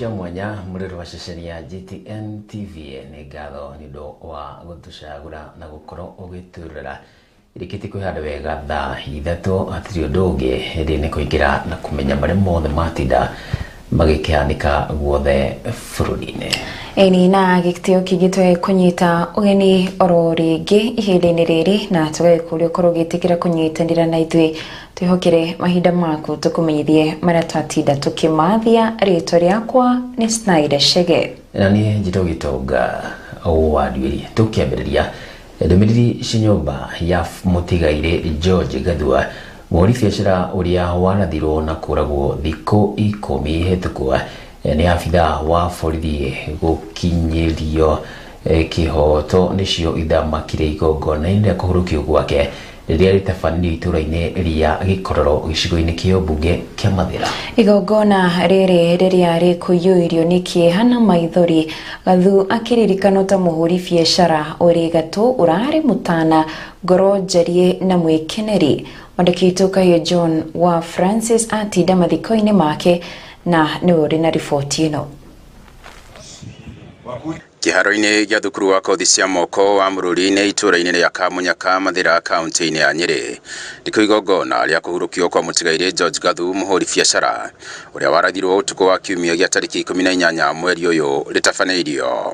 Mwanya muriro wa ceceni ya GTN TV ni ngatho ni ndo wa gutucagura na gukoro ugiturira irikiti kwihanda wega thaa ithatu atiri ndungi ndi ni kuingira na kumenya maria mothe matinda magikianika guothe bururi-ini. Eni na gitio kigitwe kunyita ugeni oro ringi ihinda-ini riri na tugekuria korwo gitikira kunyitanira na ithui twihokere mahinda maku tukumenyithie maria twatinda tukimathia. Ritwa riakwa ni Snyder Shege na ni njito gitonga wadwiri tukiambiriria ndumiriri cinyumba ya mutigaire George Gathua muri biacara uria wanathirwo na kuragwo thikũ 10 hetũku ni afitha wa borithi gukinyirio kihoto nicio ithamakire igongona-inĩ rĩa kũhurũkio gwake rĩrĩa rĩtabanĩrio itũra-inĩ rĩa Gikororo gĩcigo-inĩ kĩa ũmbunge kĩa Mathira. Igongona rĩrĩ rĩrĩa rĩkũiyũirio nĩ kĩeha na maithori, Gathu akĩririkana ta mũhũri biacara ũrĩ gatũ ũrarĩ mũtana ngoro njarie na mwĩkeneri. Mwandĩki witũ John wa Francis atinda mathiko-inĩ make na nĩ ũrĩ na riboti ĩno. Kiharo-inĩ gĩa thukuru wa kothi cia moko wa Mũrũri-inĩ itũra-inĩ rĩa Kamunyaka Mathira kaunti-inĩ ya Nyeri ndiko igongona rĩa kũhurũkio kwa mũtigaire George Gathu mũhũri biacara ũrĩa warathirwo ũtukũ wa kiumia gĩa tarĩki 18 mweri ũyũ rĩtabanĩirio.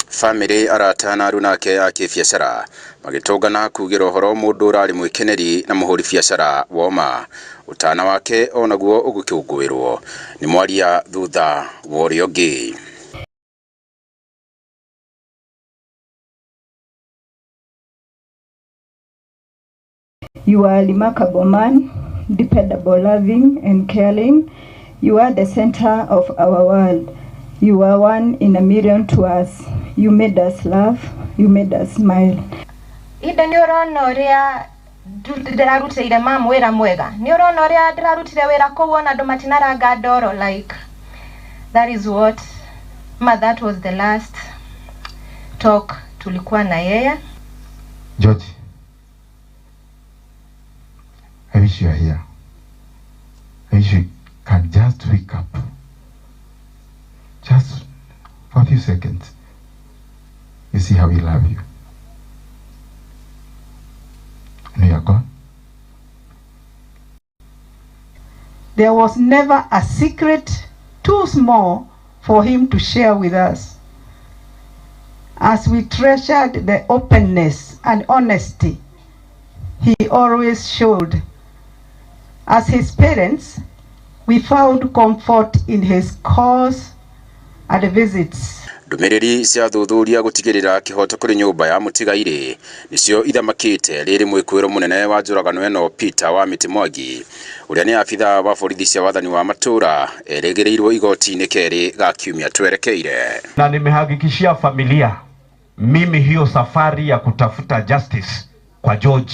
Family arata na aruna ake a kibiacara magĩtũngana kugira ũhoro mũndũ ũrarĩ mwĩkeneri na mũhũri biacara woma utana wake onaguo ũgũkĩũngũĩrwo nĩ mwaria thutha wa ũrĩa ũngĩ. You are a remarkable man, dependable, loving and caring. You are the center of our world. You are one in a million to us. You made us laugh. You made us smile. Ida ni urona uria ndirarutire mamu wira mwega. Ni urona uria ndirarutire wira kuona andu matinaranga ndoro, like that is what that was the last talk tulikuwa na yeye. George, I wish you are here. I wish you can just wake up. Just for a few seconds. You see how we love you. And you are gone. There was never a secret too small for him to share with us. As we treasured the openness and honesty he always showed. As his parents, we found comfort in his calls and visits. Ndumiriri cia thuthuria gutigirira kihoto kuri nyumba ya mutigaire nicio ithamakite riri mwikuiro munene wa njuragano eno Peter wa Mitimwagi uria ni afitha wa borithi cia wathani wa matura eregereirwo igoti-inĩ keri ga kiumia twerekeire. Na nimehakikishia familia mimi hiyo safari ya kutafuta justice kwa George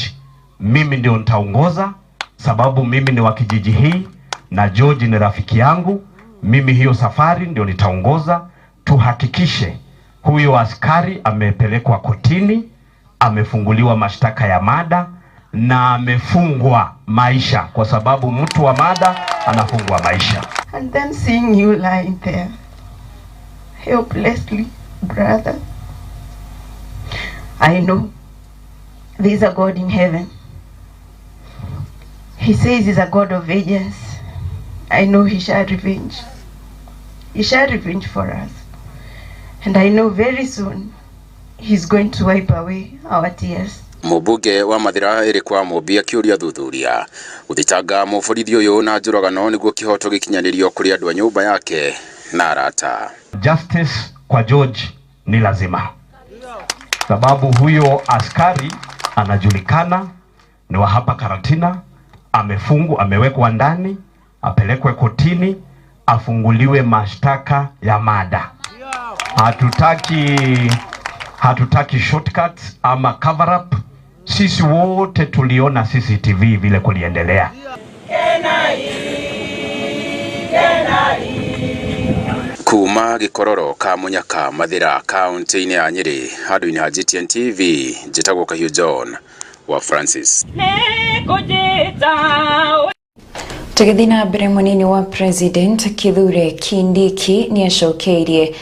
mimi ndio nitaongoza, sababu mimi ni wa kijiji hii na George ni rafiki yangu. Mimi hiyo safari ndio nitaongoza. Tuhakikishe huyo askari amepelekwa kotini, amefunguliwa mashtaka ya mada na amefungwa maisha, kwa sababu mtu wa mada anafungwa maisha. And then seeing you lying there helplessly, brother, I know there is a God in heaven. He says he's a God of vengeance. I know he shall revenge. He shall revenge for us. And I know very soon he's going to wipe away our tears. Mũmbunge wa Mathira Erikwa Mũmbi akiuria thuthuria guthitanga mũborithi ũyũ na njuragano nĩguo kihoto gikinyanirio kuri andu a nyumba yake na arata. Justice kwa George ni lazima, sababu huyo askari anajulikana, ni wa hapa Karatina, amewekwa ndani, apelekwe kotini, afunguliwe mashtaka ya mada. Hatutaki shortcuts ama cover up. Sisi wote tuliona CCTV vile kuliendelea. Kuma Gikororo Kamunyaka Mathira kaunti-inĩ ya Nyeri handũ-inĩ ha GTN TV njĩtagwo John wa Francis. Tegethina mbere munini wa president Kithure Kindiki ni acokeirie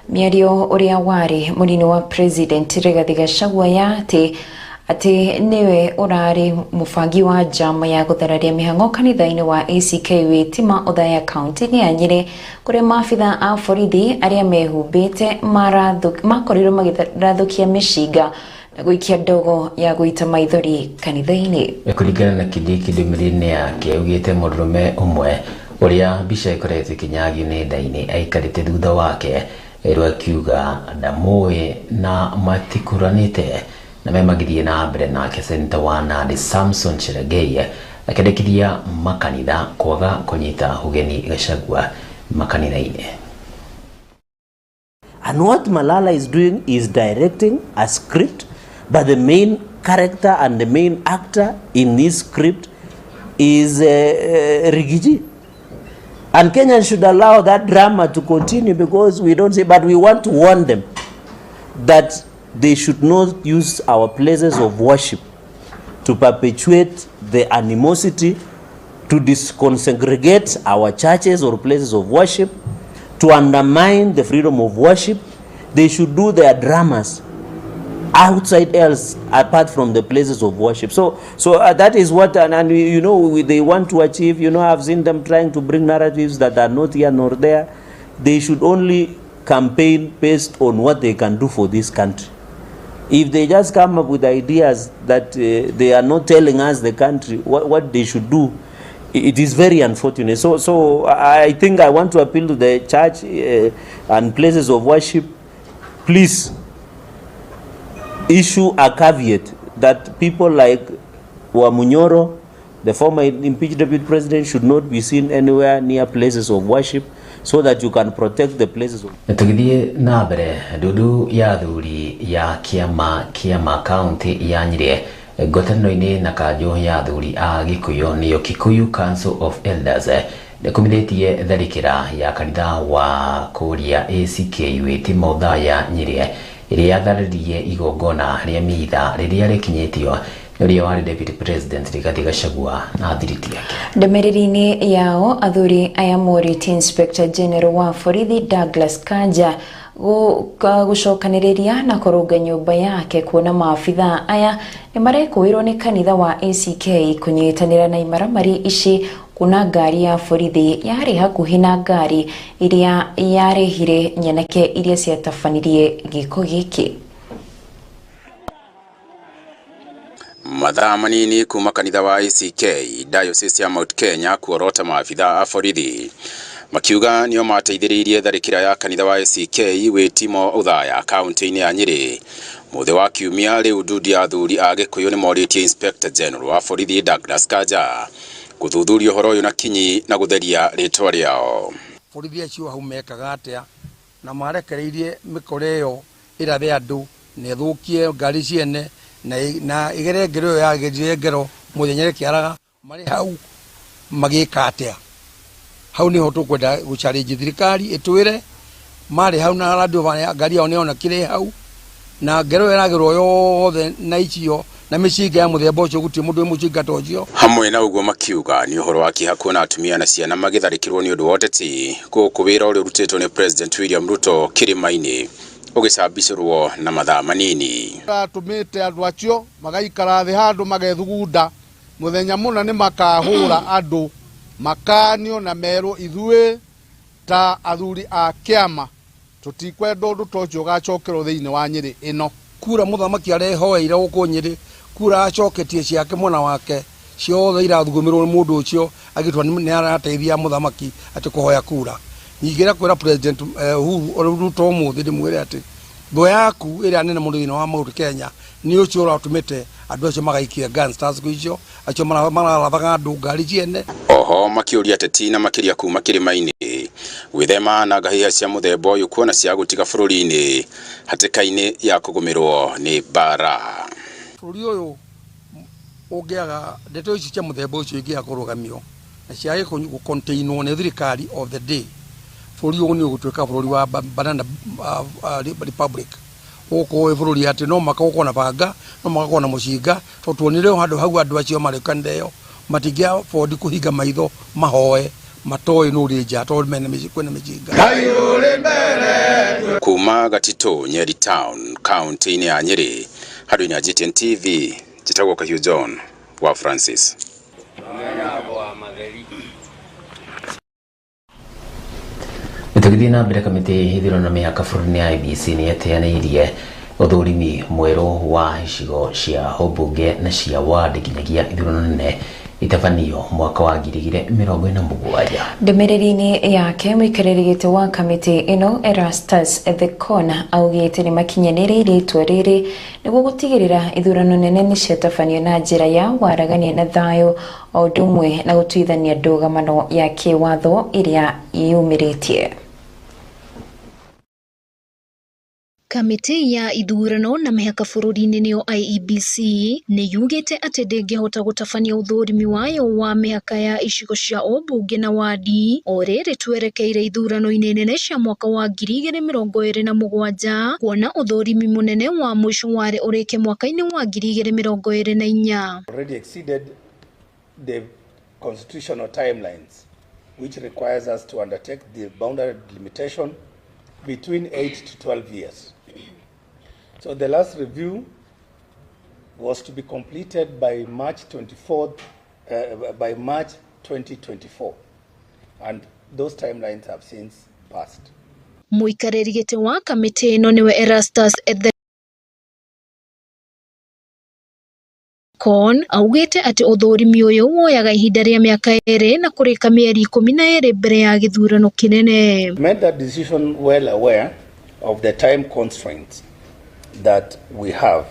miario uria wari munini wa president Rigathi Gachagua ati niwe urari mubangi wa jama ya guthararia mihango kanitha-ini wa ACK witima Othaya county ni Nyeri kuri maabitha a borithi aria mehumbite makorirwo magirathukia mishinga na guikia ndogo ya guita maithori kanitha-ini. Kuringana na Kindiki ndumiriri yake ugite murume umwe uria mbica ikoretwo ikinyagio nenda-ini aikarite thutha wake akiuga ndamuĩ na matikuranite na memagithie na mbere nake Senator wa Nandi Samson Cherargei akendekithia makanitha kwaga kunyita ugeni Gachagua makanitha-ini. And what Malala is doing is directing a script, but the main character and the main actor in this script is Rigiji. And Kenyans should allow that drama to continue, because we don't say, but we want to warn them that they should not use our places of worship to perpetuate the animosity, to discongregate our churches or places of worship, to undermine the freedom of worship. They should do their dramas outside else apart from the places of worship. So that is what, and you know, they want to achieve. You know, I've seen them trying to bring narratives that are not here nor there. They should only campaign based on what they can do for this country. If they just come up with ideas that they are not telling us the country what they should do, it is very unfortunate. So I think I want to appeal to the church and places of worship, please issue a caveat that people like Wamunyoro, the former impeached deputy president, should not be seen anywhere near places of worship, so that you can protect the places of worship. Tugithie na mbere ndudu ya thuri ya kiama county ya Nyeri ngwatanĩro-inĩ na kanjũ ya thuri a Gikuyu niyo Kikuyu Council of Elders nĩkũmithĩtie tharĩkĩra ya kanitha wa kũria ACK witima Othaya Nyeri ĩrĩa yatharĩrie igongona rĩa mitha rĩrĩa rĩkinyĩtio nĩ wari deputy president Rigathi Gachagua na thiriti yake. Ndũmĩrĩri-inĩ yao athuri aya morĩtie inspector general wa borithi Douglas Kanja gucokanĩrĩria na kũrũnga nyũmba yake kuona maabitha aya nĩmarekũĩrwo nĩ kanitha wa ACK kũnyitanĩra na imaramari ici, kuna ngari ya borithi yarĩ hakuhĩ na ngari iria yarehire nyanake iria ciatabanirie gĩko gĩkĩ. Mathaa manini kuma kanitha wa ACK Diocese ya Mount Kenya kuorota maabitha a borithi makiuga nio mateithĩrĩirie tharĩkĩra ya kanitha wa ACK wĩtimo Othaya kaunti-inĩ ya Nyeri. Muthe wa kiumia rĩu ndudi ya athuri a Gĩkũyũ nĩmorĩtie Inspector General wa borithi Douglas Kanja guthuthuria ũhoro ũyũ na kinyi na gũtheria rĩtwa rĩao. Borithi acio hau mekaga atĩa na marekereirie mĩkore ĩyo ĩrathe andũ na ĩthũkie ngari ciene na igere ngero ya ngero muthenyere kiaraga mari hau magika atia. Hau niho tukwenda guchallenge thirikari itwire mari hau na radio ngari yao neona kire hau na ngero ĩragĩrwo yothe na icio na mĩcinga ya muthemba ũcio gũtirĩ mũndũ wĩ mũcinga ta ũcio. Hamwe na ũguo makiuga nĩ ũhoro wa kĩeha kuona atumia na ciana magĩtharĩkĩrwo nĩ ũndũ wa ũteti gũkũ wĩra ũrĩa ũrutĩtwo nĩ President William Ruto kĩrĩma-inĩ ũgĩcambicĩrwo na mathaa manini. Tumĩte andũ acio magaikara thĩ handũ magethugunda muthenya mũna nĩ makahũra andũ makanio na merwo ithuĩ ta athuri a kĩama tutikwenda ũndũ ta ũcio ũgacokerwo thĩinĩ wa Nyeri ĩno. Kura mũthamaki arehoeire gũkũ Nyeri, kura acoketie ciake mwena wake ciothe irathugũmĩrwo nĩ mũndũ ũcio agĩtwa nĩ arateithia mũthamaki atĩ kũhoya kura. Nyingĩra kwĩra President Ruto mũthĩ ndĩmwĩre atĩ thũ yaku ĩrĩa nene mũno thĩinĩ wa Mount Kenya nĩ ũcio ũratũmĩte andũ acio magaikia gangsters icio acio mararathaga andũ ngari ciene. Oho makĩũria ateti na makĩria kuma kĩrĩma-inĩ gwĩthema na ngahĩha cia mũthemba ũyũ kuona cia gũtiga bũrũri-inĩ hatĩka-inĩ ya kũgũmĩrwo nĩ mbara. Bũrũri ũyũ ũngĩaga ndeto ici cia mũthemba ũcio ingĩaga kũrũgamio na ciage gũcontainwo nĩ thirikari of the day, bũrũri ũyũ nĩ ũgũtuĩka bũrũri wa banana republic. Gũkũ bũrũri atĩ no makakorwo na banga no makakorwo na mũcinga tondũ tuonire handũ hau andũ acio marĩ kanitha ĩyo matingia bodi kuhinga maitho mahoe matoe no rija to mena kwena mijinga kuma Gatito Nyeri Town county ya Nyeri hadi ya GTN TV jitagwo Kahiu John wa Francis Tugithi na mbere kamiti hithiro na miaka buruni ya IBC ni eteanirie uthurimi mweru wa icigo cia ubunge na cia ward kinyagia ithurano nene itafanio mwaka wa 2027. Ndumiriri-ini yake muikariri giti wa kamiti ino Erastus Thekona augite ni makinyaniire itua riri niguo gutigirira ithurano nene ni ciatafanio na njira ya waragania na thayo o ndumwe na gutuithania ndugamano ya kiwatho iria yumiritie. Kamiti ya ithurano na mihaka bururi-ini niyo IEBC ni yugite ati ndingihota gutabania uthurimi wayo wa mihaka ya icigo cia ubunge na wadi o riri twerekeire ithurano-ini nene cia mwaka wa 2027 kuona uthurimi munene wa mwisho wari urike mwaka-ini wa 2024. Already exceeded the constitutional timelines which requires us to undertake the boundary delimitation between 8 to 12 years. So the last review was to be completed by March 2024, and those timelines have since passed. Muikariri giti wa kamiti ino niwe Erastus Thekona augite ati uthurimi uyu woyaga ihinda ria miaka 2 na kurika mieri 12 mbere ya githurano kinene. Made that decision well aware of the time constraints that we have,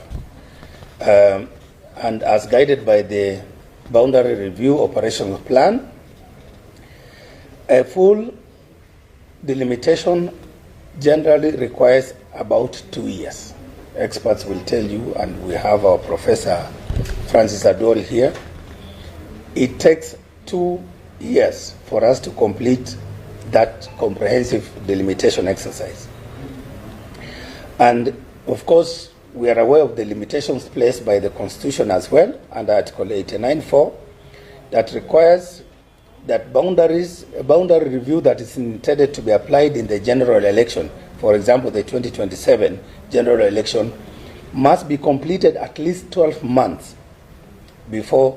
and as guided by the boundary review operational plan, a full delimitation generally requires about 2 years. Experts will tell you, and we have our Professor Francis Adol here, it takes 2 years for us to complete that comprehensive delimitation exercise. And of course, we are aware of the limitations placed by the Constitution as well, under Article 89(4), that requires that a boundary review that is intended to be applied in the general election, for example, the 2027 general election, must be completed at least 12 months before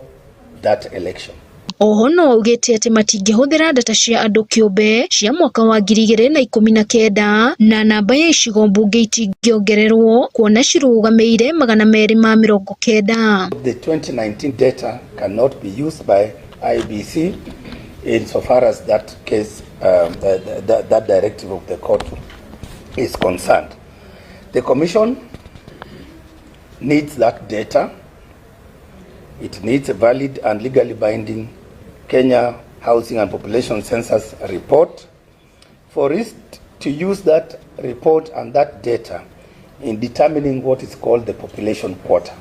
that election. Oho no augite ati matingihũthĩra data cia andu kiumbe cia mwaka wa 2019 na namba ya icigo mbunge itingiongererwo kuona cirugameire 290. The 2019 data cannot be used by IBC insofar as that case, that directive of the court is concerned. The Commission needs that data. It needs a valid and legally binding Kenya Housing and Population Census report for it to use that report and that data in determining what is called the population quota.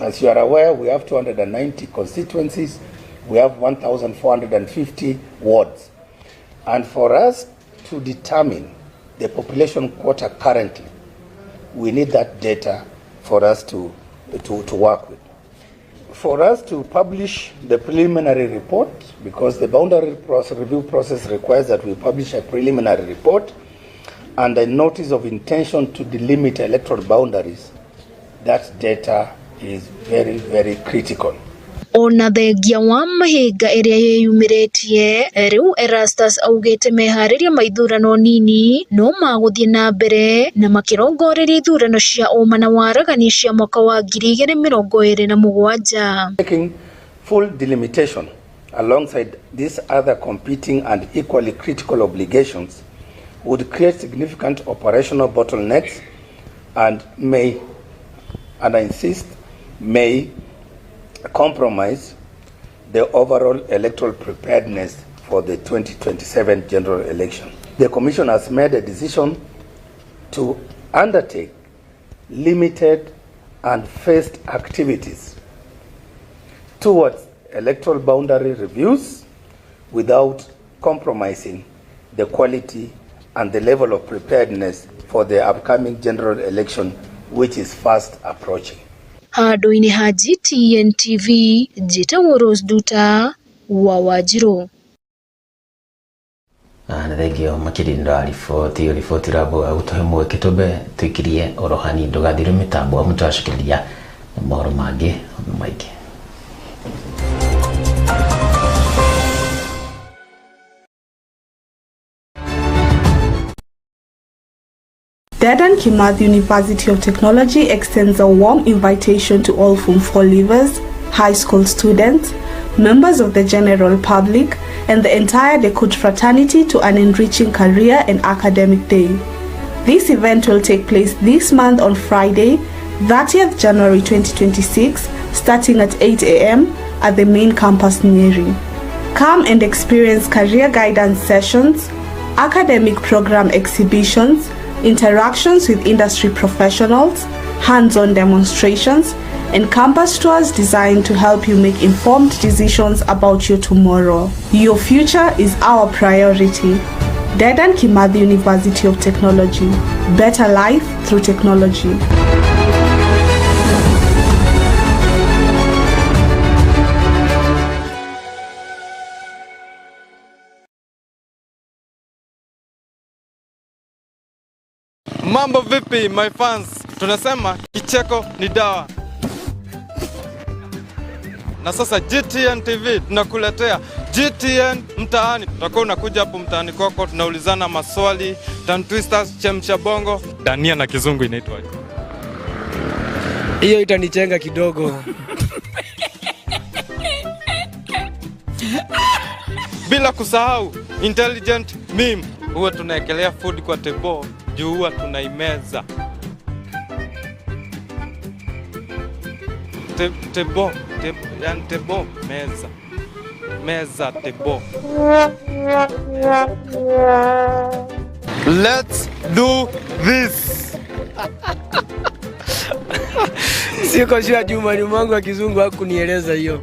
As you are aware, we have 290 constituencies, we have 1,450 wards. And for us to determine the population quota currently, we need that data for us to work with. For us to publish the preliminary report, because the boundary review process requires that we publish a preliminary report and a notice of intention to delimit electoral boundaries, that data is very, very critical. Ona thengia wa mahinga iria yeyumiritie riu Erastus augite mehariria maithurano nini no maguthie na mbere na makirongoreria ithurano cia uma na waragania cia mwaka wa 2027. Taking full delimitation alongside these other competing and equally critical obligations would create significant operational bottlenecks and may, and I insist, may compromise the overall electoral preparedness for the 2027 general election. The Commission has made a decision to undertake limited and phased activities towards electoral boundary reviews without compromising the quality and the level of preparedness for the upcoming general election, which is fast approaching. Handũ-inĩ ha GTN TV, njĩtagwo Rose Nduta wa Wanjirũ. Na thengio makirinda riboti rabo gutuhe mweke tobe twikirie orohani ndugathire mitambo amutashikiriria mahoro mangi maiki. Dedan Kimathi University of Technology extends a warm invitation to all Form 4 leavers, high school students, members of the general public, and the entire Dekut fraternity to an enriching career and academic day. This event will take place this month on Friday, 30th January 2026, starting at 8 a.m. at the main campus Nyeri. Come and experience career guidance sessions, academic program exhibitions, interactions with industry professionals, hands-on demonstrations, and campus tours designed to help you make informed decisions about your tomorrow. Your future is our priority. Dedan Kimathi University of Technology. Better life through technology. Mambo vipi my fans, tunasema kicheko ni dawa. Na sasa GTN TV tunakuletea GTN mtaani. Tutakuwa unakuja hapo mtaani kwako, tunaulizana maswali, tongue twisters, chemsha bongo. Dania na kizungu inaitwa hiyo, itanichenga kidogo. Bila kusahau intelligent meme. Huwa tunaekelea food kwa tebo, juu huwa tunaimeza. Tebo, meza tebo. Let's do this. Siko sure Juma ni mwangu wa kizungu hakunieleza hiyo.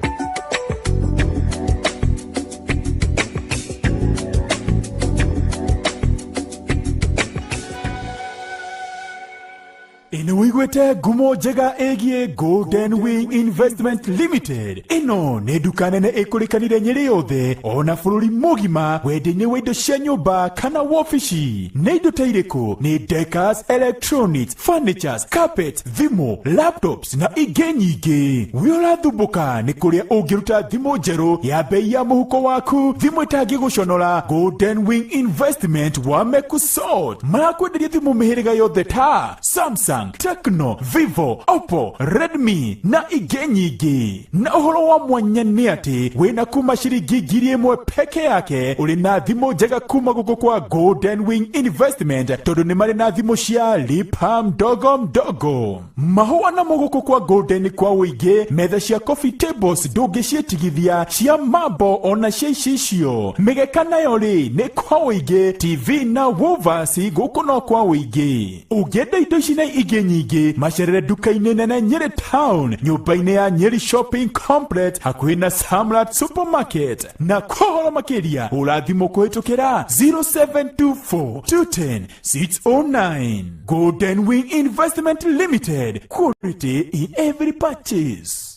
Inuigwete gumo jega egie Golden Wing Investment Limited. Ino ne dukanene ekurikanire Nyeri yothe ona bururi mugima wendinye windo cia nyumba kana wofici. Ne indo tairiko ni decors, electronics, furnitures, carpets, thimo, laptops na ingĩ nyingĩ. Wĩra thumbuka ni kuria ungiruta thimo njeru ya bei ya muhuko waku. Thimo itangĩgũconora. Golden Wing Investment wamekusort. Marakwenderia thimo mĩhĩrĩga yothe ta Samsung, Tecno, Vivo, Oppo, Redmi na ingĩ nyingĩ. Na uhoro wa mwanya ni ati wina kuma ciringi 1,000 peke yake uri na thimo njega kuma guku kwa Golden Wing Investment, tondu ni mari na thimo cia lipa mdogo mdogo. Mahua na muguku kwa Golden kwa uingi, metha cia coffee tables ndungĩcietigithia, cia mambo ona cia icicio. Mĩgeka nayo ri ni kwa uingi, TV na woofers guku no kwa uingi. Ũngĩenda indo ici na ingĩ nyingĩ, macerere duka-inĩ nene Nyeri Town, nyũmba-inĩ ya Nyeri Shopping Complex hakuhĩ na Samrat Supermarket. Na kohoro makĩria ũrathimwo kũhĩtũkĩra 0724 210 609. Golden Wing Investment Limited, quality in every purchase.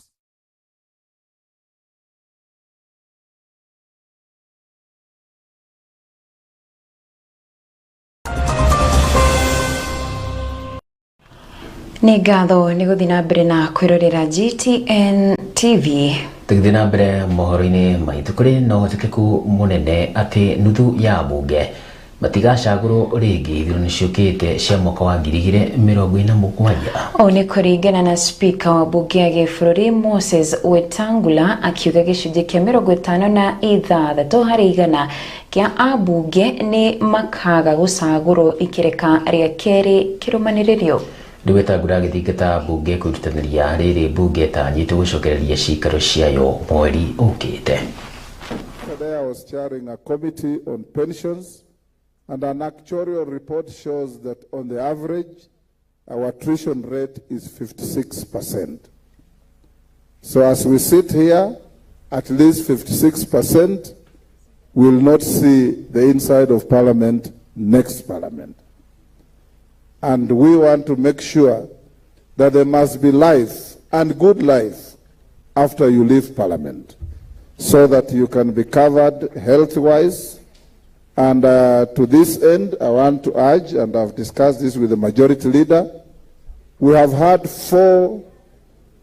Nĩ ngatho nĩ gũthiĩ na mbere na kwĩrorera GTN TV. Tũgĩthiĩ na mbere mohoro-inĩ maitũ, kũrĩ na ũhotekeku mũnene atĩ nuthu ya mbunge matigacagũrwo rĩngĩ ithurano ciũkĩte cia mwaka wa 2027. O nĩ kũringana na spika wa mbunge ya gĩbũrũri Moses Wetangula akiuga gĩcunjĩ kĩa 56 harĩ igana kĩa ambunge nĩ makaga gũcagũrwo ikereka rĩa kerĩ kĩrũmanĩrĩrio. Wetangula agĩthingata mbunge kwĩrutanĩria rĩrĩ mbunge ĩtanyĩtwo gũcokereria ciikaro ciayo mweri ũkĩte. Today I was chairing a committee on pensions, and an actuarial report shows that on the average our attrition rate is 56%. So as we sit here, at least 56% will not see the inside of Parliament next Parliament. And we want to make sure that there must be life and good life after you leave Parliament, so that you can be covered health-wise. And to this end, I want to urge, and I've discussed this with the majority leader, we have had 4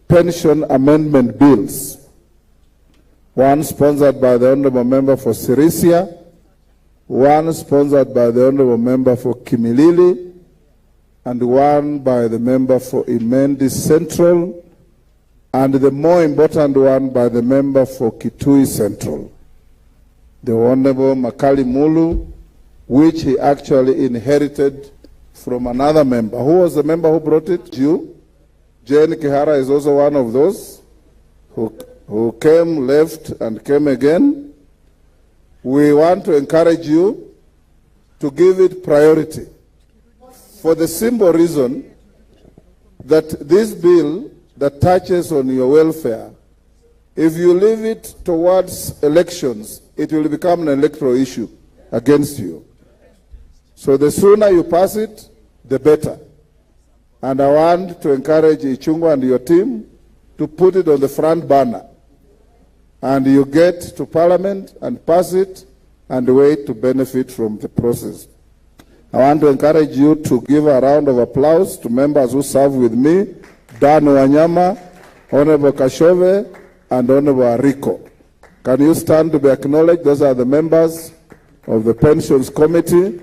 pension amendment bills. One sponsored by the Honourable Member for Sirisia, one sponsored by the Honourable Member for Kimilili, and one by the member for Imendi Central, and the more important one by the member for Kitui Central, the Honourable Makali Mulu, which he actually inherited from another member. Who was the member who brought it? You. Jane Kihara is also one of those who came, left, and came again. We want to encourage you to give it priority for the simple reason that this bill that touches on your welfare, if you leave it towards elections, it will become an electoral issue against you. So the sooner you pass it, the better. And I want to encourage Ichungwa and your team to put it on the front burner. And you get to Parliament and pass it and wait to benefit from the process. I want to encourage you to give a round of applause to members who serve with me, Dan Wanyama, Honorable Kashove, and Honorable Ariko. Can you stand to be acknowledged? Those are the members of the Pensions Committee.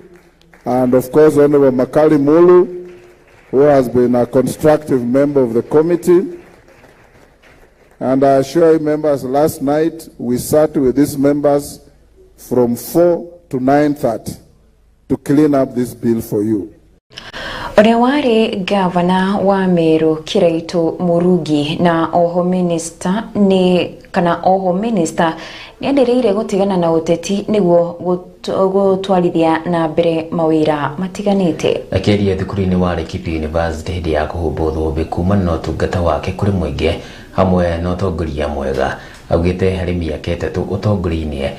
And of course, Honorable Makali Mulu, who has been a constructive member of the committee. And I assure you, members, last night we sat with these members from 4 to 9:30 to clean up this bill for you. Uria wari gavana wa Meru Kiraitu Murugi na oho minister ni endereire gutigana na uteti niguo gutwarithia na mbere mawira matiganite. Akeria thukuru-ini wa Laikipia University hindi ya kuhumba thumbi kumana na utungata wake kuri muingi hamwe na utongoria mwega. Augite hari miaka 3 utongoria-ini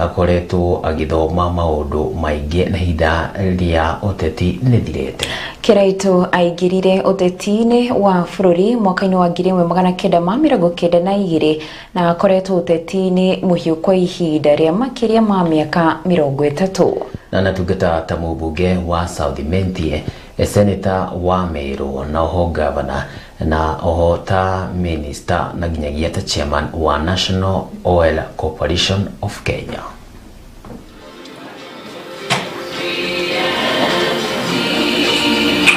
akoretwo agithoma maundu maingi na hitha ria uteti nithirete. Kiraitu aingirire uteti-ini wa bururi mwaka-ini wa 1992 na akoretwo uteti-ini muhiu kwa ihinda ria makiria ma miaka 30. Na natungata ta mubunge wa South Mentie, senator wa Meru na oho governor na oho ta minister na ginyagia ta chairman wa National Oil Corporation of Kenya.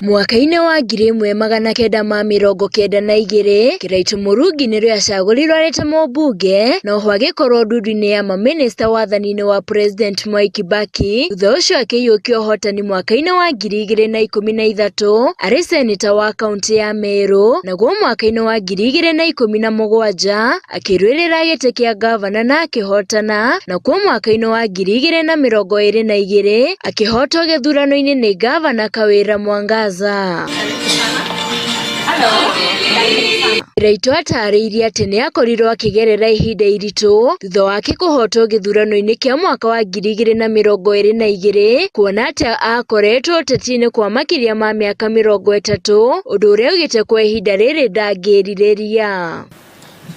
Mwaka-ini wa 1992 Kiraitu Murugi nirio acagurirwo arite mubunge na oho agikorwo ndundu-ini ya maminista wathani-ini wa President Mwai Kibaki. Thutha ucio akiyukia uhotani mwaka-ini wa 2013 ari seneta wa kaunti ya Meru, naguo mwaka-ini wa 2017 akirwirira giti kia gavana na akihotana, na kuo mwaka-ini wa 2022 akihotwo githurano-ini ni gavana Kawira Mwangaza. Kiraitu atariirie ati ni akorirwo akigerera ihinda iritu thutha wake kuhotwo githurano-ini kia mwaka wa 2022 kuona ati akoretwo uteti-ini kwa makiria ma miaka 30 undu uria ugite kwa ihinda riri ndangiririria.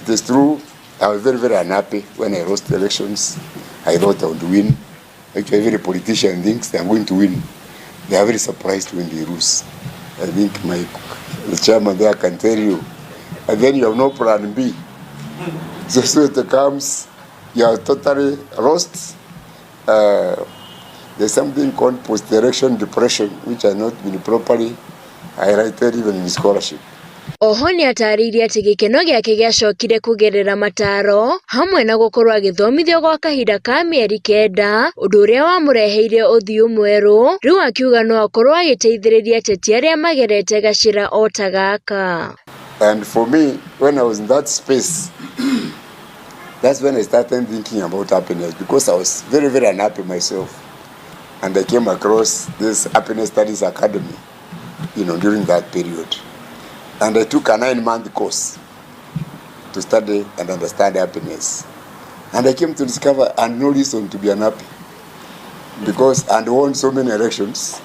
It is true, I was very unhappy when I lost the elections. I thought I would win. Actually, every politician thinks they are going to win. They are very surprised when they lose. I think the chairman there can tell you. And then you have no plan B. So it comes, you are totally lost. There's something called post-election depression, which has not been properly highlighted even in scholarship. Oho ni atariirie ati gikeno giake giacokire kugerera mataro hamwe na gukorwo agithomithio gwa kahinda ka mieri 9 undu uria wamureheire uthiu mweru. Riu akiuga no akorwo agiteithiriria ateti aria magerete gacira o ta gaka. And for me, when I was in that space, that's when I started thinking about happiness, because I was very unhappy myself. And I came across this Happiness Studies Academy, during that period. And I took a 9-month course to study and understand happiness. And I came to discover I had no reason to be unhappy, because I had won so many elections.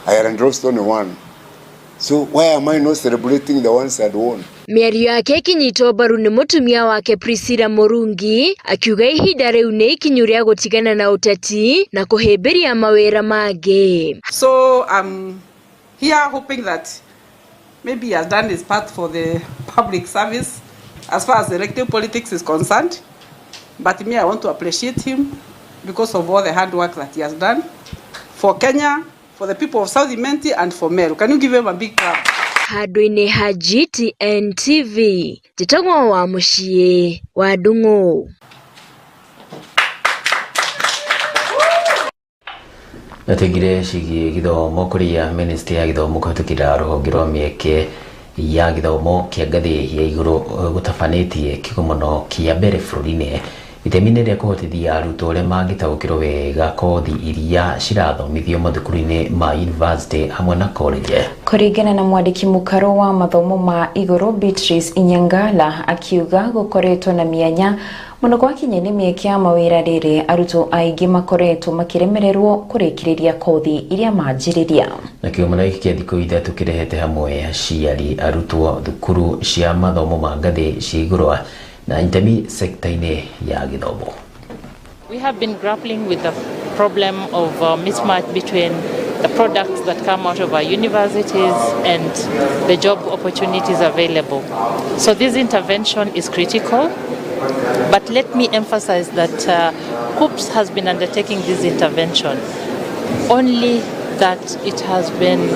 I had lost only one. So why am I not celebrating the ones that won? Mĩario yake ĩkĩnyitwo mbaru nĩ mũtumia wake Priscilla Murungi akiuga ihinda rĩu nĩ ikinyu rĩa gũtigana na ũteti na kũhĩmbĩria mawĩra mangĩ. So I'm here hoping that maybe he has done his part for the public service as far as elective politics is concerned. But me, I want to appreciate him because of all the hard work that he has done for Kenya, for the people of South Imenti, and for Meru. Can you give him a big clap? Handũ-inĩ ha GTN TV, njĩtagwo wa mũciĩ wa Ndung'u. Nategire cigie githomo kuria ministry ya githomo kũhĩtũkĩra rũhonge rwa mĩeke ya githomo kĩa ngathĩ ya igũrũ gũtabanĩtie kĩgomano kĩa mbere bũrũri-inĩ itemi-inĩ rĩa kũhotithia arutwo arĩa mangĩtaũkĩrwo wega kothi iria cirathomithio mathukuru-inĩ ma university hamwe na college. Kũringana na mwandĩki mũkaro wa mathomo ma igũrũ Beatrice Inyangala akiuga gũkoretwo na mĩanya mũno gwakinya nĩ mĩeke ya mawĩra rĩrĩ arutwo aingĩ makoretwo makĩremererwo kũrĩkĩrĩria kothi iria manjĩrĩria. Na kĩgomano gĩkĩ kĩa thikũ ithatũ kĩrehete hamwe aciari arutwo thukuru cia mathomo ma ngathĩ cia igũrũ na itemi sekta-inĩ ya gĩthomo. We have been grappling with the problem of mismatch between the products that come out of our universities and the job opportunities available. So this intervention is critical. But let me emphasize that COOPS has been undertaking this intervention only that it has been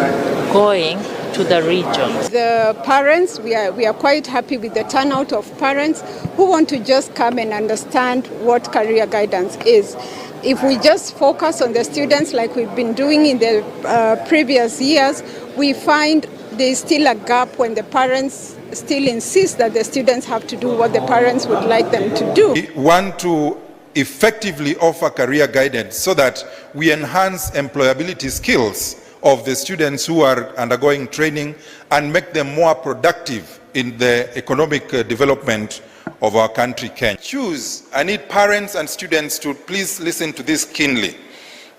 going to the regions. The parents, we are quite happy with the turnout of parents who want to just come and understand what career guidance is. If we just focus on the students like we've been doing in the previous years, we find there's still a gap when the parents still insist that the students have to do what the parents would like them to do. We want to effectively offer career guidance so that we enhance employability skills of the students who are undergoing training and make them more productive in the economic development of our country, Kenya. Choose, I need parents and students to please listen to this keenly.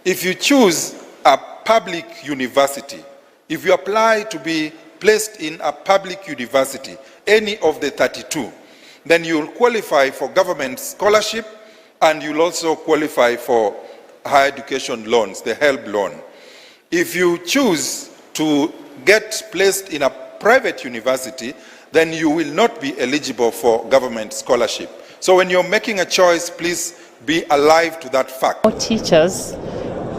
If you choose a public university, if you apply to be placed in a public university, any of the 32, then you'll qualify for government scholarship and you'll also qualify for higher education loans, the HELB loan. If you choose to get placed in a private university, then you will not be eligible for government scholarship. So when you're making a choice, please be alive to that fact. For teachers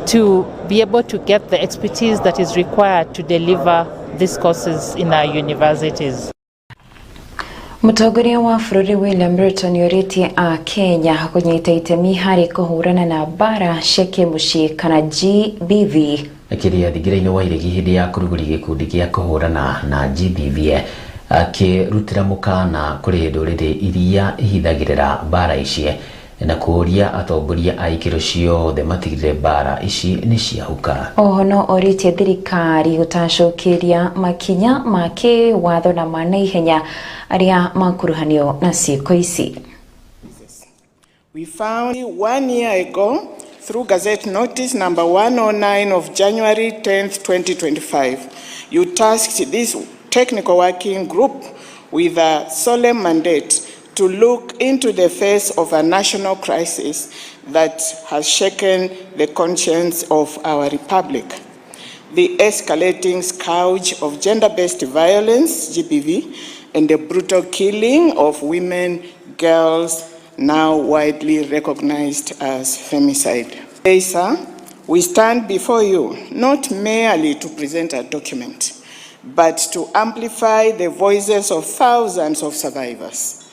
to be able to get the expertise that is required to deliver these courses in our universities. Mũtongoria wa bũrũri William Ruto nĩorĩtie a Kenya kũnyita itemi harĩ kũhũrana na mbara cia kĩmũciĩ kana GBV. Akĩria thigira-inĩ wa iregi hĩndĩ ya kũrugũria gĩkundi gĩa kũhũrana na GBV akĩrutĩra mũkana kũrĩ ndũrĩrĩ iria ihithagĩrĩra mbara ici na kũria atongoria a ikĩro ciothe matigĩrĩre mbara ici nĩ ciahuka. Oho no orĩtie thirikari gũtacũkĩria makinya ma kĩwatho na ma naihenya arĩa makuruhanio na ciĩko ici. We found 1 year ago through Gazette Notice number 109 of January 10th, 2025, you tasked this technical working group with a solemn mandate to look into the face of a national crisis that has shaken the conscience of our republic. The escalating scourge of gender-based violence, GBV, and the brutal killing of women, girls, now widely recognized as femicide. Today, sir, we stand before you not merely to present a document, but to amplify the voices of thousands of survivors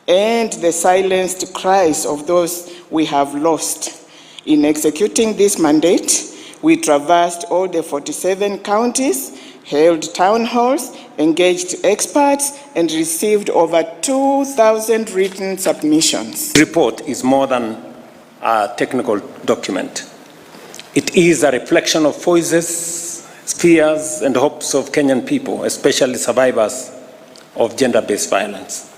and the silenced cries of those we have lost. In executing this mandate, we traversed all the 47 counties, held town halls, engaged experts, and received over 2,000 written submissions. The report is more than a technical document. It is a reflection of voices, fears, and hopes of Kenyan people, especially survivors of gender-based violence.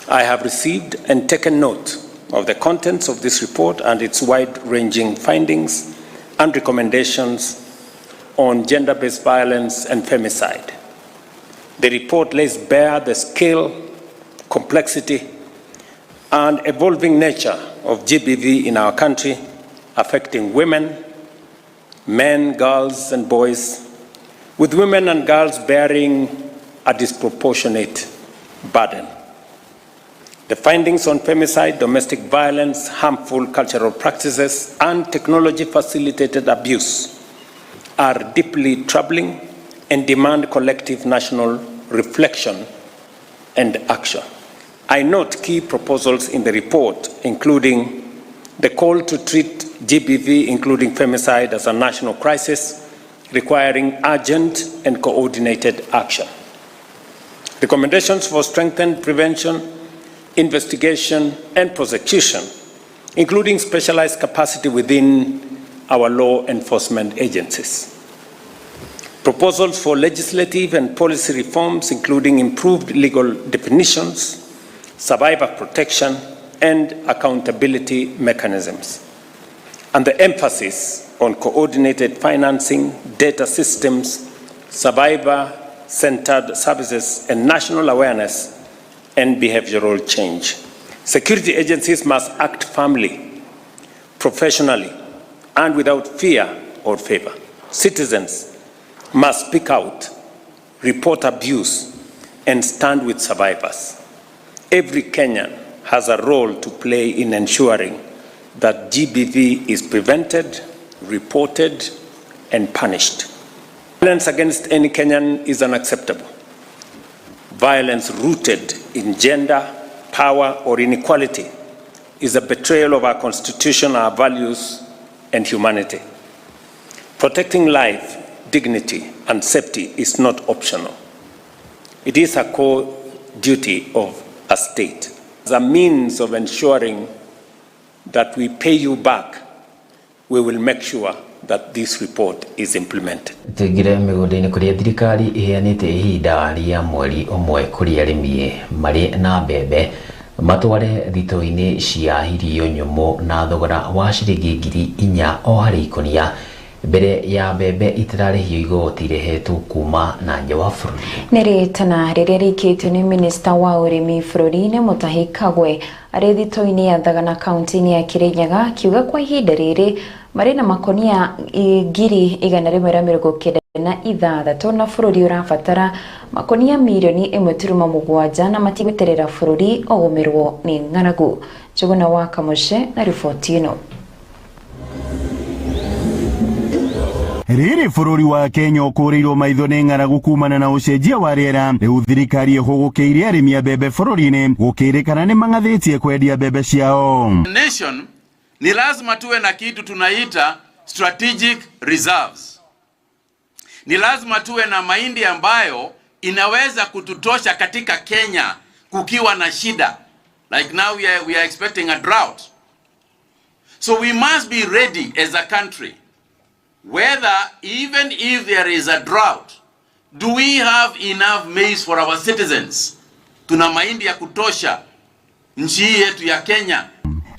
I have received and taken note of the contents of this report and its wide-ranging findings and recommendations on gender-based violence and femicide. The report lays bare the scale, complexity, and evolving nature of GBV in our country, affecting women, men, girls, and boys, with women and girls bearing a disproportionate burden. The findings on femicide, domestic violence, harmful cultural practices, and technology-facilitated abuse are deeply troubling and demand collective national reflection and action. I note key proposals in the report, including the call to treat GBV, including femicide, as a national crisis, requiring urgent and coordinated action. Recommendations for strengthened prevention, investigation, and prosecution, including specialized capacity within our law enforcement agencies. Proposals for legislative and policy reforms, including improved legal definitions, survivor protection, and accountability mechanisms. And the emphasis on coordinated financing, data systems, survivor-centered services, and national awareness and behavioral change. Security agencies must act firmly, professionally, and without fear or favor. Citizens must speak out, report abuse, and stand with survivors. Every Kenyan has a role to play in ensuring that GBV is prevented, reported, and punished. Violence against any Kenyan is unacceptable. Violence rooted in gender, power, or inequality is a betrayal of our Constitution, our values, and humanity. Protecting life, dignity, and safety is not optional. It is a core duty of a state. As a means of ensuring that we pay you back, we will make sure that this report is implemented. Tigire migundini kuria thirikari iheanite ihinda ria mweri umwe kuri arimi mari na mbembe matware thito-ini cia irio nyumu na thogora wa ciringi 4,000 o hari ikonia mbere ya mbembe itararihio igoti rihetwo kuma na nja wa bururi. Niritana riria rikitio ni minista wa urimi bururi-ini Mutahi Kagwe ari thito-ini ya Thagana kaunti-ini ya Kirinyaga kiuga kwa ihinda riri mari na makonia 196 na bururi urabatara makonia milioni 1.7 na matigweterera bururi ogumirwo ni ng'aragu. Njuguna wa Kamushe na riboti ino. Riri bururi wa Kenya ukurirwo maitho ni ng'aragu kumana na ucenjia wa riera. Riu thirikari ihugukiire arimi a mbembe bururi-ini gukirikana ni mang'athitie kwendia mbembe ciao. Nation ni lazima tuwe na kitu tunaita strategic reserves. Ni lazima tuwe na mahindi ambayo inaweza kututosha katika Kenya kukiwa na shida. Like now we are expecting a drought. So we must be ready as a country. Whether even if there is a drought, do we have enough maize for our citizens? Tuna mahindi ya kutosha nchi yetu ya Kenya.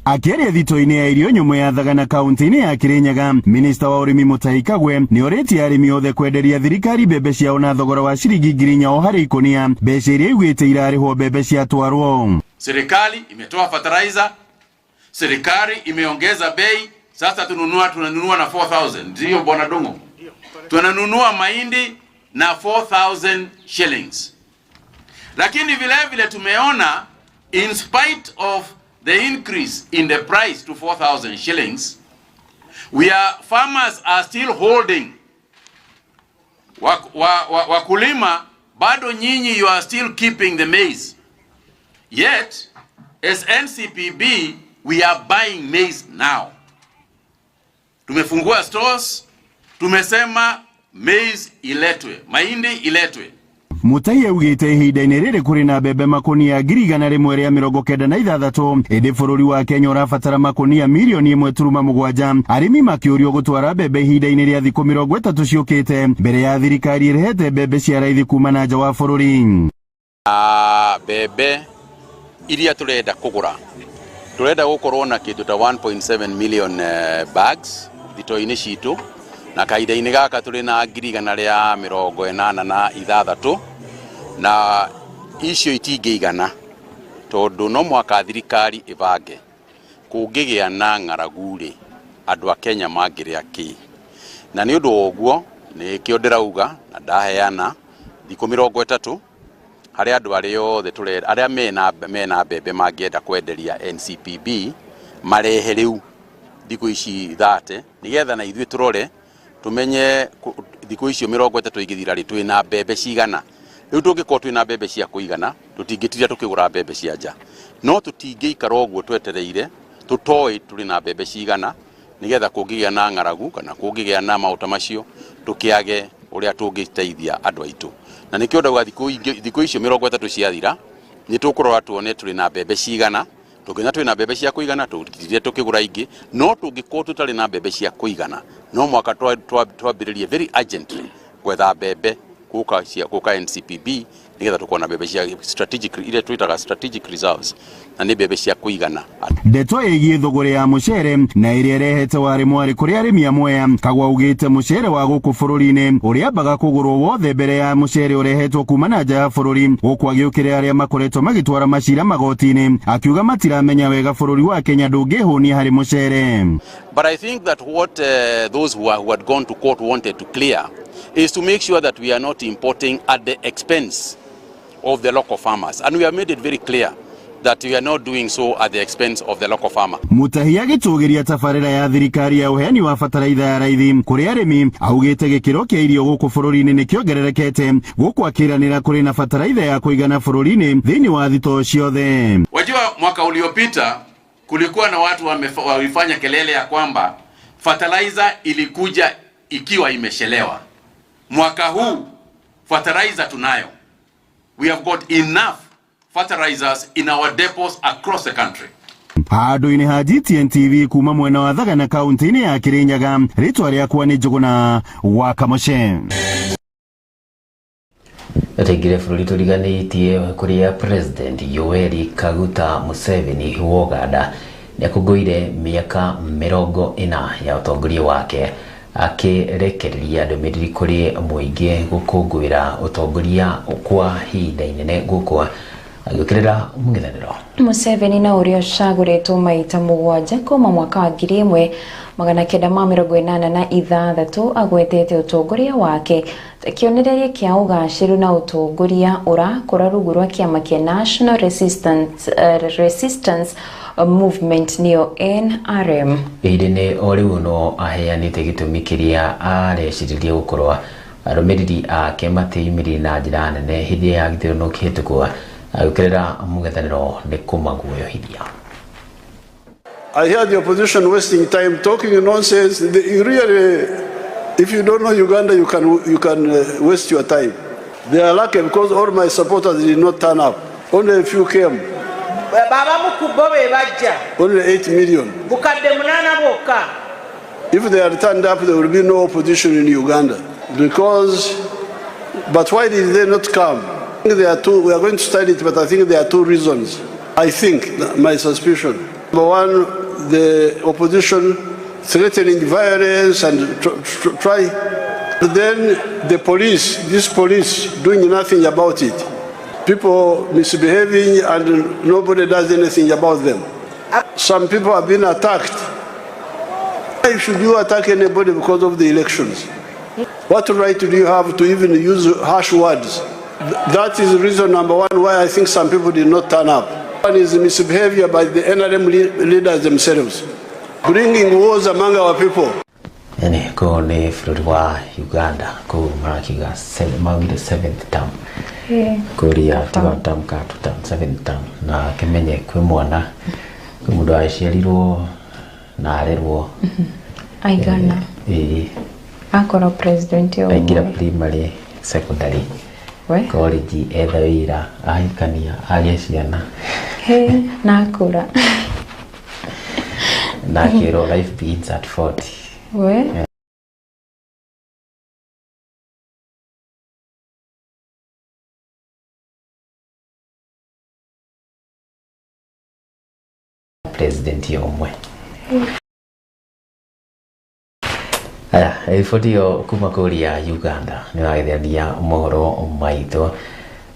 Akiaria thito-ini ya irio nyumu ya Thagana kaunti-ini ya Kirinyaga, minista wa urimi Mutahi Kagwe ni oritie arimi othe kwenderia thirikari mbembe ciao na thogora wa ciringi 4,000 o hari ikonia, mbeca iria igwite irarihwo mbembe ciatwarwo. Serikali imetoa fertilizer, serikali imeongeza bei, sasa tunanunua na 4,000. Ndio bwana Dongo. Tunanunua mahindi na 4,000 shillings. Lakini vile tumeona in spite of the increase in the price to 4,000 shillings, farmers are still holding. Wakulima bado nyinyi you are still keeping the maize. Yet as NCPB we are buying maize now. Tumefungua stores, tumesema maize iletwe, mahindi iletwe. Mutahi augite ihinda-ini riri kuri na mbembe makonia 196 indi bururi wa Kenya urabatara makonia milioni 1.7. Arimi makiurio gutwara mbembe ihinda-ini ria thiku 30 ciukite mbere ya thirikari irehete mbembe cia raithi kuma na nja wa bururi. Mbembe iria turenda kugura, turenda gukorwo na kindu ta 1.7 million bags thito-ini citu, na kahinda-ini gaka turi na 186 na icio itingĩigana tondu no mwaka thirikari ibange kũngĩgĩa na ng'aragu-rĩ andũ a Kenya mangĩrĩa kĩ. Na nĩ ũndũ wa ũguo nĩkĩo ndĩrauga na ndaheana thikũ 30 harĩa andũ arĩa mena mbembe mangĩenda kwenderia NCPB marehe rĩu thikũ ici 30 nĩgetha na ithuĩ tũrore tumenye thikũ icio 30 igĩthira-rĩ twĩna mbembe cigana. Rĩu tũngĩkorwo twĩna mbembe cia kũigana tũtingĩtira tũkĩgũra mbembe cia nja, no tũtingĩikara ũguo twetereire tũtoĩ tũrĩ na mbembe cigana nĩgetha kũngĩgĩa na ng'aragu kana kũngĩgĩa na maũndũ macio tũkĩage ũrĩa tũngĩteithia andũ aitũ. Na nĩkĩo ndauga thikũ icio 30 ciathira nĩ tũkũrora tuone tũrĩ na mbembe cigana. Tũngĩnya twĩna mbembe cia kũigana tũtirire tũkĩgũra ingĩ, no tũngĩkorwo tũtarĩ na mbembe cia kũigana no mwaka twambĩrĩrie very urgently gwetha mbembe gũka NCPB nĩgetha tũkorwo na mbembe cia strategic iria twĩtaga strategic reserves na nĩ mbembe cia kũigana. Ndeto ĩgiĩ thogora ya mũcere na ĩrĩa ĩrehete wari mwari kũrĩ arĩmi amwe. Kagwa ugĩte mũcere wa gũkũ bũrũri-inĩ ũrĩa ambaga kũgũrwo wothe mbere ya mũcere ũrehetwo kuma na nja ya bũrũri gũkũ agĩũkĩrĩra arĩa makoretwo magĩtwara macira magoti-inĩ akiuga matiramenya wega bũrũri wa Kenya ndũngĩhũnia harĩ mũcere. But I think that what those who had gone to court wanted to clear is to make sure that we are not importing at the expense of the local farmers, and we have made it very clear that we are not doing so at the expense of the local farmer. Mutahi agĩtũgĩria tabarĩra ya thirikari ya ũheani wa bataraitha ya raithi kũrĩ arĩmi augĩte gĩkĩro kĩa irio gũkũ bũrũri-inĩ nĩkĩongererekete gũkũ akĩranĩra kũrĩ na bataraitha ya kũigana bũrũri-inĩ thĩinĩ wa thitoo ciothe. Wajua mwaka uliopita kulikuwa na watu walifanya kelele ya kwamba fertilizer ilikuja ikiwa imeshelewa. Mwaka huu fertilizer tunayo. We have got enough fertilizers in our depots across the country. Handũ-inĩ ha GTN TV kuma mwena wa Thagana kaunti-inĩ ya Kirinyaga, rĩtwa rĩakwa nĩ Njũgũna wa Kamũce. Tũtingire bũrũri tũriganĩtie kũrĩa President Yoweri Kaguta Museveni wa Uganda nĩakũngũĩire mĩaka 40 ya ũtongoria wake akĩrekereria ndũmĩrĩri kũrĩ mũingĩ gũkũngũĩra ũtongoria kwa ihinda inene gũkũ agĩũkĩrĩra mũng'ethanĩro. Museveni na ũrĩa ũcagũrĩtwo maita 7 kuma mwaka wa 1986 agwetete ũtongoria wake ta kĩonereria kĩa ũgacĩru na ũtongoria ũrakũra rungu rwa kĩama kĩa National Resistance Movement nĩyo NRM. Ihinda-inĩ o rĩu no aheanĩte gĩtũmi kĩrĩa areciririe gũkorwo arũmĩrĩri ake matĩyumĩrire na njĩra nene hĩndĩ ya gĩthurano kĩhĩtũku agĩũkĩrĩra mũng'ethanĩro nĩ kũmaguoyohithia. I hear the opposition wasting time talking nonsense. If you don't know Uganda, you can waste your time. They are lucky because all my supporters did not turn up. Only a few came. Only 8 million. If they had turned up, there would be no opposition in Uganda. But why did they not come? I think there are two. We are going to study it, but I think there are 2 reasons. I think, my suspicion. Number one, the opposition threatening violence and try. Then the police, this police doing nothing about it. People misbehaving and nobody does anything about them. Some people have been attacked. Why should you attack anybody because of the elections? What right do you have to even use harsh words? That is reason number 1 why I think some people did not turn up. One is misbehavior by the NRM leaders themselves, bringing wars among our people. Ene ko ne bũrũri wa Uganda ko marakiga 7th term. Korea term ka 7th term na kemenye kwĩ mwana kwĩ mũndũ aciarirwo na arerwo aigana akorwo president yo aingira primary secondary college etha wĩra ahikania agĩa ciana na akũra na kĩro life begins at 40 president yomwe. Aya, riboti yo kuma kũrĩa Uganda nĩ wagethania mohoro maitũ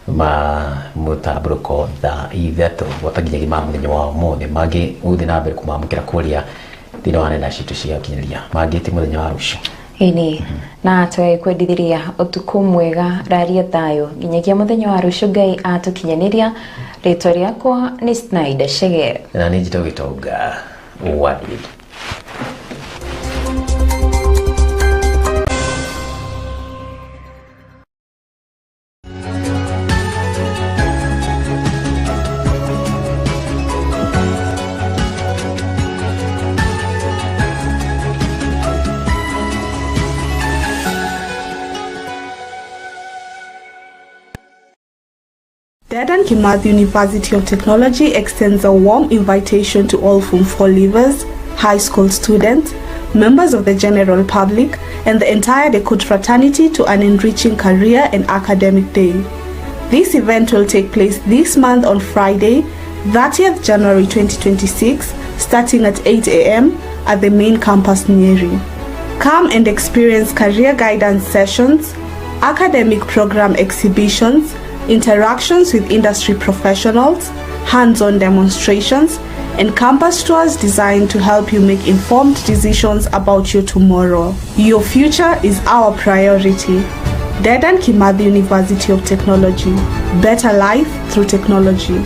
Mutamburuko Thaa Ithatu watanginyagia ma muthenya wa mothe mangĩ gũthiĩ na mbere kũmamũkĩra kũrĩa thĩinĩ wa nenda citũ cia ũkinyanĩria mangĩ ti mũthenya wa rũciũ. Ini na twĩkwendithĩria ũtukũ mwega raria thayũ nginyagia mũthenya wa rũciũ Ngai atũkinyanĩria. Rĩtwa rĩakwa nĩ Snyder Shege na nĩ njĩta ũgĩtonga wadi. Dedan Kimathi University of Technology extends a warm invitation to all Form 4 leavers, high school students, members of the general public, and the entire Dekut fraternity to an enriching career and academic day. This event will take place this month on Friday, 30th January 2026, starting at 8 a.m. at the main campus Nyeri. Come and experience career guidance sessions, academic program exhibitions, interactions with industry professionals, hands-on demonstrations, and campus tours designed to help you make informed decisions about your tomorrow. Your future is our priority. Dedan Kimathi University of Technology. Better life through technology.